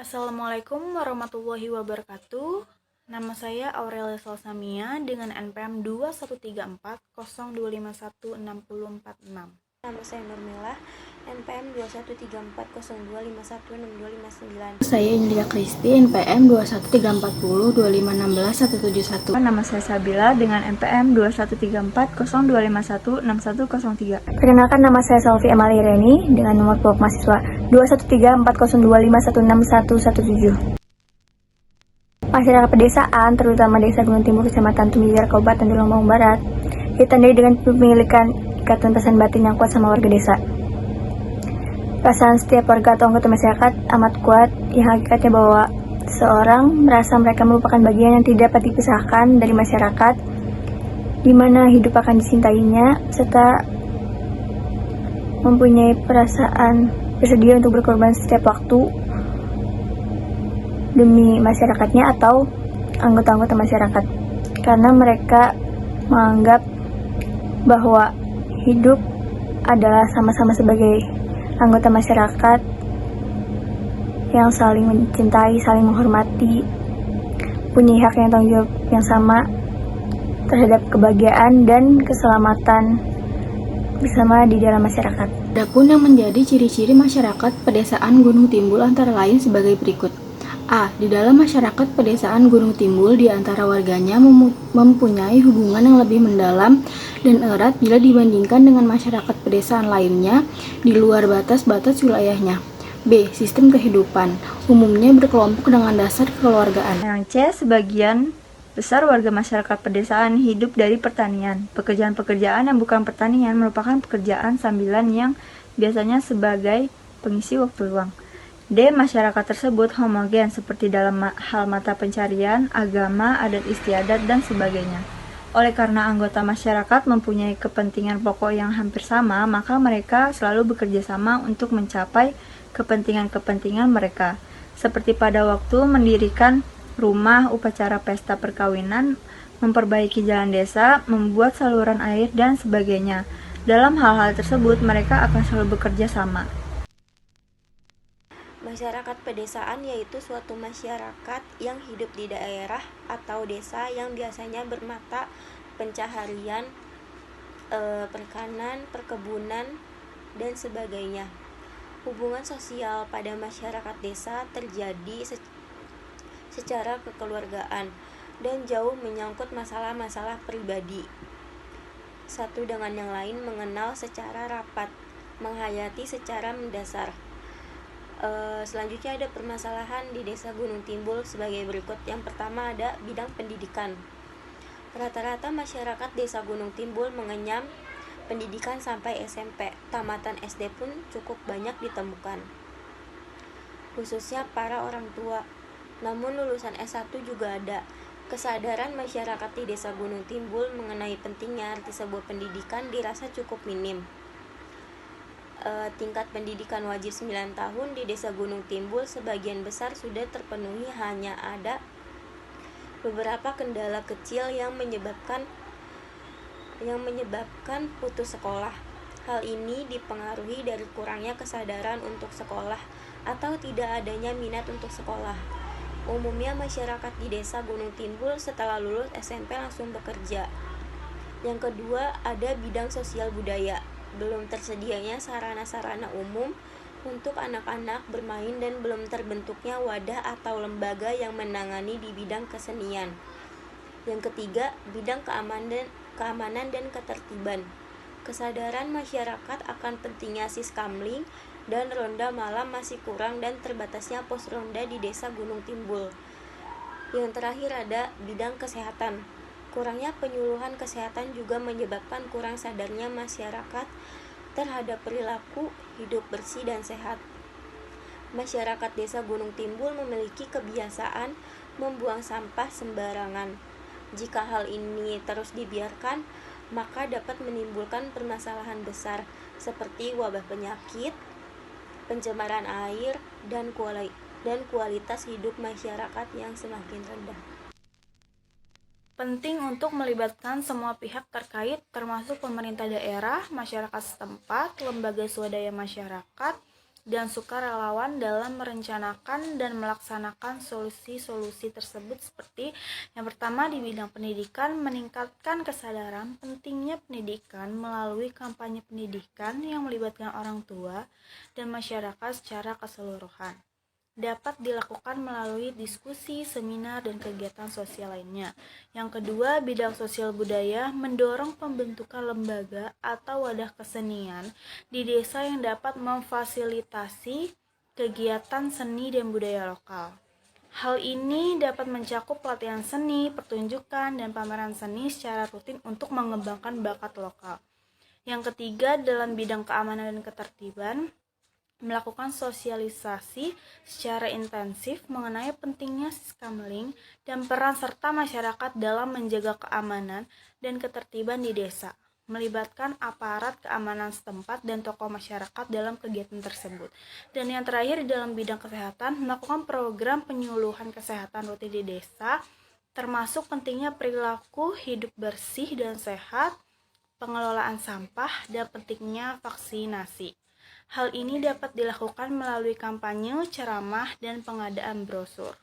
Assalamualaikum warahmatullahi wabarakatuh. Nama saya Aurelia Salsamia dengan NPM 213402516046. Nama saya Nurmila, NPM 213402516259. Saya Indria Kristi, NPM 213402561171. Nama saya Sabila dengan NPM 213402516103. Perkenalkan, nama saya Selvi Emali Reni dengan nomor pokok mahasiswa 213402516117. Masyarakat pedesaan, terutama Desa Gunung Timbul, Kecamatan Tumijar, Kabupaten Tulung Agung Barat, ditandai dengan pemilikan ikatan pesan batin yang kuat sama warga desa. Perasaan setiap warga atau anggota masyarakat amat kuat, yang hakikatnya bahwa seseorang merasa mereka merupakan bagian yang tidak dapat dipisahkan dari masyarakat, di mana hidup akan disintainya, serta mempunyai perasaan bersedia untuk berkorban setiap waktu demi masyarakatnya atau anggota-anggota masyarakat, karena mereka menganggap bahwa hidup adalah sama-sama sebagai anggota masyarakat yang saling mencintai, saling menghormati, punya hak yang tanggung jawab yang sama terhadap kebahagiaan dan keselamatan bersama di dalam masyarakat. Adapun yang menjadi ciri-ciri masyarakat pedesaan Gunung Timbul antara lain sebagai berikut. A. Di dalam masyarakat pedesaan Gunung Timbul, di antara warganya mempunyai hubungan yang lebih mendalam dan erat bila dibandingkan dengan masyarakat pedesaan lainnya di luar batas-batas wilayahnya. B. Sistem kehidupan umumnya berkelompok dengan dasar kekeluargaan. Yang C, sebagian besar warga masyarakat pedesaan hidup dari pertanian. Pekerjaan-pekerjaan yang bukan pertanian merupakan pekerjaan sambilan yang biasanya sebagai pengisi waktu luang. D. Masyarakat tersebut homogen seperti dalam hal mata pencarian, agama, adat istiadat, dan sebagainya. Oleh karena anggota masyarakat mempunyai kepentingan pokok yang hampir sama, maka mereka selalu bekerja sama untuk mencapai kepentingan-kepentingan mereka, seperti pada waktu mendirikan rumah, upacara pesta perkawinan, memperbaiki jalan desa, membuat saluran air, dan sebagainya. Dalam hal-hal tersebut, mereka akan selalu bekerja sama. Masyarakat pedesaan yaitu suatu masyarakat yang hidup di daerah atau desa yang biasanya bermata pencaharian, perikanan, perkebunan, dan sebagainya. Hubungan sosial pada masyarakat desa terjadi secara kekeluargaan dan jauh menyangkut masalah-masalah pribadi. Satu dengan yang lain mengenal secara rapat, menghayati secara mendasar. Selanjutnya ada permasalahan di Desa Gunung Timbul sebagai berikut. Yang pertama ada bidang pendidikan. Rata-rata masyarakat Desa Gunung Timbul mengenyam pendidikan sampai SMP. Tamatan SD pun cukup banyak ditemukan, khususnya para orang tua. Namun lulusan S1 juga ada. Kesadaran masyarakat di Desa Gunung Timbul mengenai pentingnya arti sebuah pendidikan dirasa cukup minim. Tingkat pendidikan wajib 9 tahun di Desa Gunung Timbul sebagian besar sudah terpenuhi, hanya ada beberapa kendala kecil yang menyebabkan putus sekolah. Hal ini dipengaruhi dari kurangnya kesadaran untuk sekolah atau tidak adanya minat untuk sekolah. Umumnya masyarakat di Desa Gunung Timbul setelah lulus SMP langsung bekerja. Yang kedua ada bidang sosial budaya. Belum tersedianya sarana-sarana umum untuk anak-anak bermain dan belum terbentuknya wadah atau lembaga yang menangani di bidang kesenian. Yang ketiga, bidang keamanan dan ketertiban. Kesadaran masyarakat akan pentingnya siskamling dan ronda malam masih kurang dan terbatasnya pos ronda di Desa Gunung Timbul. Yang terakhir ada bidang kesehatan. Kurangnya penyuluhan kesehatan juga menyebabkan kurang sadarnya masyarakat terhadap perilaku hidup bersih dan sehat. Masyarakat Desa Gunung Timbul memiliki kebiasaan membuang sampah sembarangan. Jika hal ini terus dibiarkan, maka dapat menimbulkan permasalahan besar seperti wabah penyakit, pencemaran air, dan kualitas hidup masyarakat yang semakin rendah. Penting untuk melibatkan semua pihak terkait, termasuk pemerintah daerah, masyarakat setempat, lembaga swadaya masyarakat, dan sukarelawan dalam merencanakan dan melaksanakan solusi-solusi tersebut, seperti yang pertama di bidang pendidikan, meningkatkan kesadaran pentingnya pendidikan melalui kampanye pendidikan yang melibatkan orang tua dan masyarakat secara keseluruhan. Dapat dilakukan melalui diskusi, seminar, dan kegiatan sosial lainnya. Yang kedua, bidang sosial budaya mendorong pembentukan lembaga atau wadah kesenian di desa yang dapat memfasilitasi kegiatan seni dan budaya lokal. Hal ini dapat mencakup pelatihan seni, pertunjukan, dan pameran seni secara rutin untuk mengembangkan bakat lokal. Yang ketiga, dalam bidang keamanan dan ketertiban, melakukan sosialisasi secara intensif mengenai pentingnya Siskamling dan peran serta masyarakat dalam menjaga keamanan dan ketertiban di desa, melibatkan aparat keamanan setempat dan tokoh masyarakat dalam kegiatan tersebut. Dan yang terakhir, dalam bidang kesehatan, melakukan program penyuluhan kesehatan rutin di desa, termasuk pentingnya perilaku hidup bersih dan sehat, pengelolaan sampah, dan pentingnya vaksinasi. Hal ini dapat dilakukan melalui kampanye, ceramah, dan pengadaan brosur.